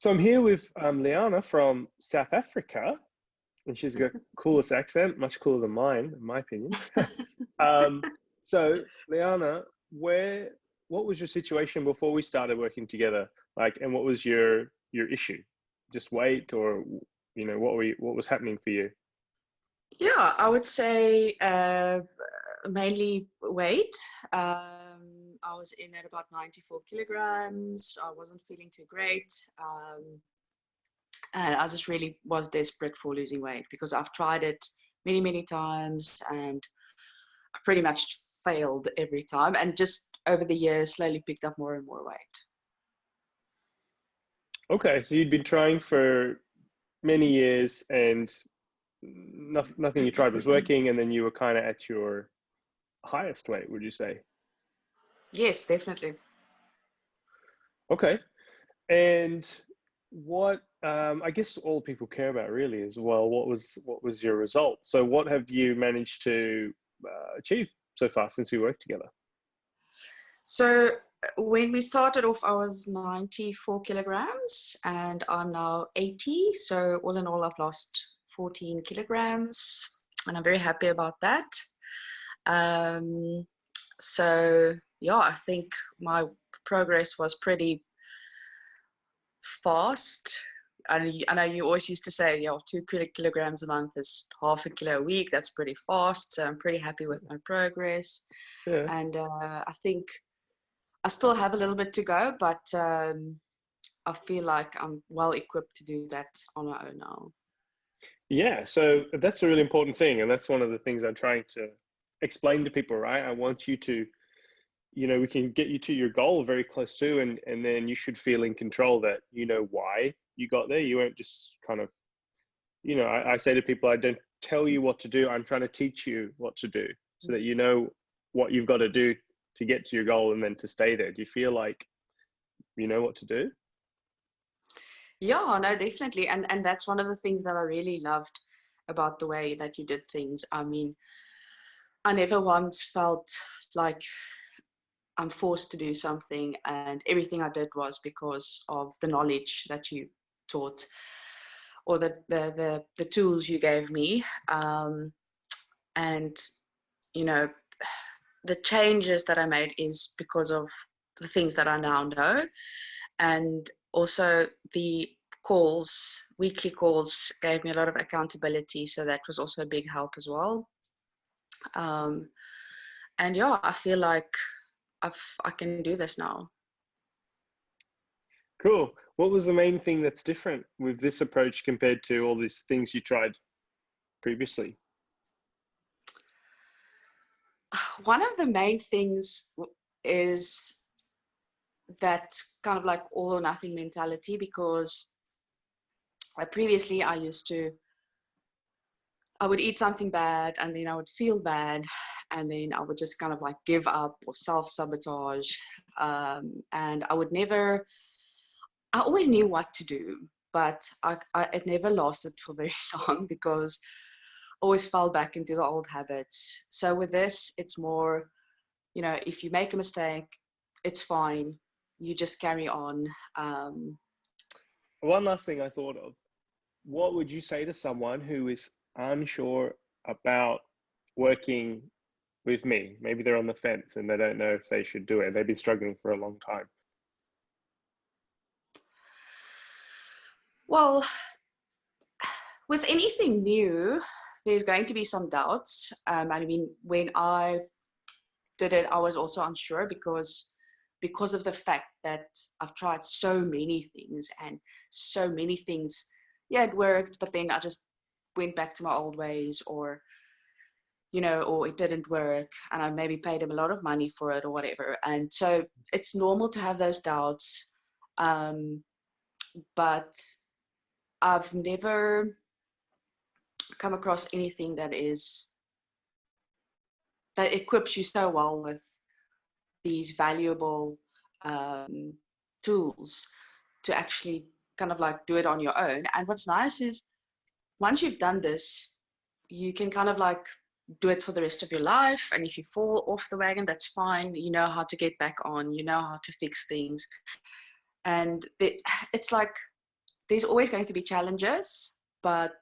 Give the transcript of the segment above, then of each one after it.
So I'm here with Leana from South Africa, and she's got the coolest accent, much cooler than mine, in my opinion. um, so Leana, what was your situation before we started working together? Like, and what was your issue? Just weight, or what was happening for you? Yeah, I would say mainly weight. I was in at about 94 kilograms. I wasn't feeling too great. And I just really was desperate for losing weight because I've tried it many, many times and I pretty much failed every time. And just over the years, slowly picked up more and more weight. Okay, so you'd been trying for many years, and nothing you tried was working, and then you were kind of at your highest weight, would you say? Yes, definitely. Okay. And what I guess all people care about really is, well, what was your result? So what have you managed to achieve so far since we worked together? So when we started off, I was 94 kilograms and I'm now 80. So all in all, I've lost 14 kilograms and I'm very happy about that. So yeah, I think my progress was pretty fast. I know you always used to say, 2 kilograms a month is half a kilo a week. That's pretty fast. So I'm pretty happy with my progress. Yeah. And I think I still have a little bit to go, but I feel like I'm well equipped to do that on my own now. Yeah, so that's a really important thing, and that's one of the things I'm trying to explain to people, right? I want you to, we can get you to your goal very close to, and then you should feel in control that you know why you got there. You won't just kind of, I say to people, I don't tell you what to do. I'm trying to teach you what to do so that you know what you've got to do to get to your goal and then to stay there. Do you feel like you know what to do? Yeah, no, definitely. And that's one of the things that I really loved about the way that you did things. I mean, I never once felt like I'm forced to do something, and everything I did was because of the knowledge that you taught or the tools you gave me. And, you know, the changes that I made is because of the things that I now know. And also the calls, weekly calls, gave me a lot of accountability. So that was also a big help as well. And yeah, I feel like I can do this now. Cool. What was the main thing that's different with this approach compared to all these things you tried previously? One of the main things is that kind of like all or nothing mentality, because previously I would eat something bad and then I would feel bad and then I would just kind of like give up or self-sabotage. And I always knew what to do, but it never lasted for very long because I always fell back into the old habits. So with this, it's more, if you make a mistake, it's fine. You just carry on. One last thing I thought of. What would you say to someone who is unsure about working with me? Maybe they're on the fence and they don't know if they should do it. They've been struggling for a long time. Well, with anything new, there's going to be some doubts. I mean, when I did it, I was also unsure because of the fact that I've tried so many things and so many things. Yeah, it worked, but then I just went back to my old ways, or it didn't work, and I maybe paid them a lot of money for it or whatever. And so it's normal to have those doubts, but I've never come across anything that equips you so well with these valuable tools to actually kind of like do it on your own. And what's nice is once you've done this, you can kind of like do it for the rest of your life. And if you fall off the wagon, that's fine. You know how to get back on, you know how to fix things. And it's like there's always going to be challenges, but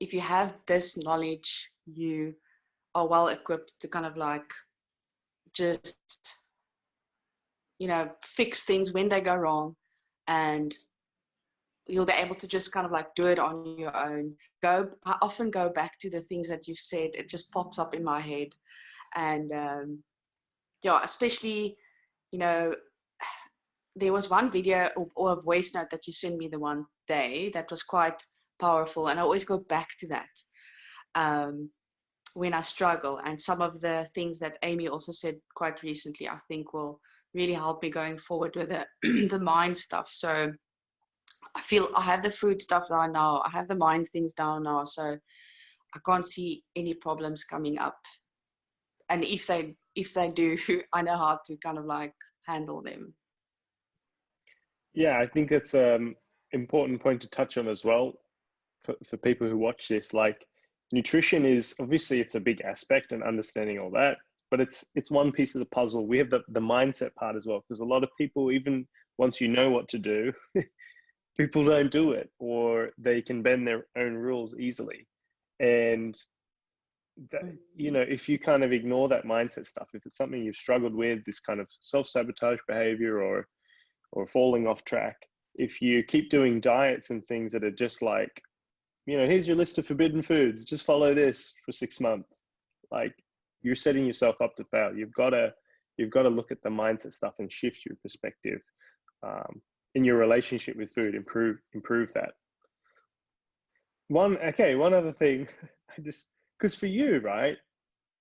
if you have this knowledge, you are well equipped to kind of like just, fix things when they go wrong, and you'll be able to just kind of like do it on your own. I often go back to the things that you've said. It just pops up in my head. And especially, there was one video or a voice note that you sent me the one day that was quite powerful. And I always go back to that when I struggle. And some of the things that Amy also said quite recently, I think will really help me going forward with the mind stuff. So I feel I have the food stuff down now. I have the mind things down now. So I can't see any problems coming up. And if they do, I know how to kind of like handle them. Yeah, I think that's an important point to touch on as well for people who watch this. Like, nutrition is obviously, it's a big aspect and understanding all that, but it's one piece of the puzzle. We have the mindset part as well, because a lot of people, even once you know what to do, people don't do it, or they can bend their own rules easily. And that, if you kind of ignore that mindset stuff, if it's something you've struggled with, this kind of self-sabotage behavior or falling off track, if you keep doing diets and things that are just like, here's your list of forbidden foods, just follow this for 6 months, like, you're setting yourself up to fail. You've got to look at the mindset stuff and shift your perspective in your relationship with food. Improve that. One other thing, because for you, right,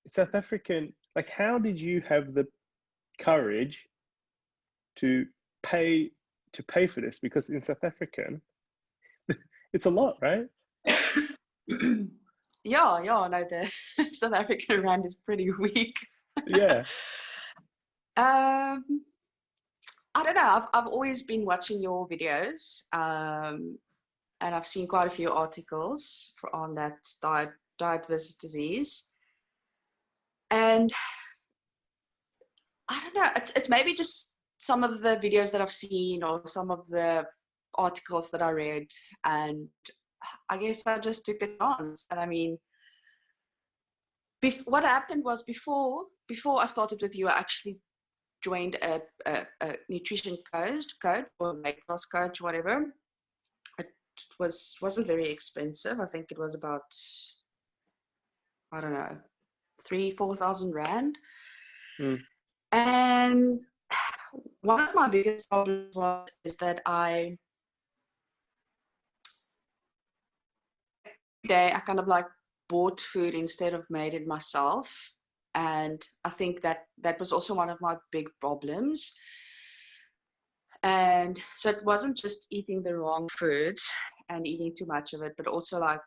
South African, like, how did you have the courage to pay for this? Because in South African, it's a lot, right? Yeah, no, the South African rand is pretty weak. Yeah. I don't know. I've always been watching your videos, and I've seen quite a few articles on that diet versus disease. And I don't know. It's maybe just some of the videos that I've seen or some of the articles that I read, and I guess I just took the chance. And I mean, what happened was before I started with you, I actually joined a nutrition coach or weight loss coach, whatever. It wasn't very expensive. I think it was about, I don't know, 3,000-4,000 rand. And one of my biggest problems is that I kind of like bought food instead of made it myself. And I think that was also one of my big problems. And so it wasn't just eating the wrong foods and eating too much of it, but also like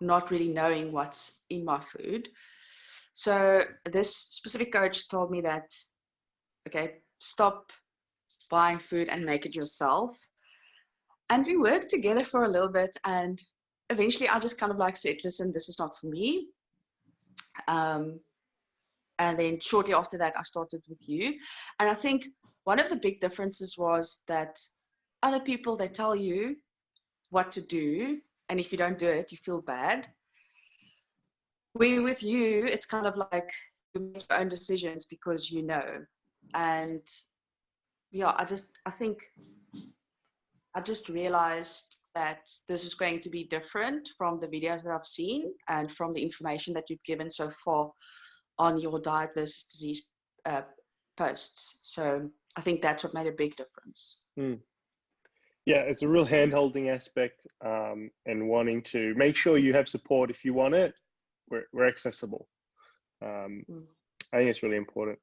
not really knowing what's in my food. So this specific coach told me that, okay, stop buying food and make it yourself. And we worked together for a little bit, and eventually I just kind of like said, listen, this is not for me. And then shortly after that, I started with you. And I think one of the big differences was that other people, they tell you what to do, and if you don't do it, you feel bad. With you, it's kind of like you make your own decisions because you know. And yeah, I think I just realized that this is going to be different from the videos that I've seen and from the information that you've given so far on your diet versus disease posts. So I think that's what made a big difference. Yeah, it's a real hand-holding aspect, and wanting to make sure you have support if you want it. We're accessible. I think it's really important.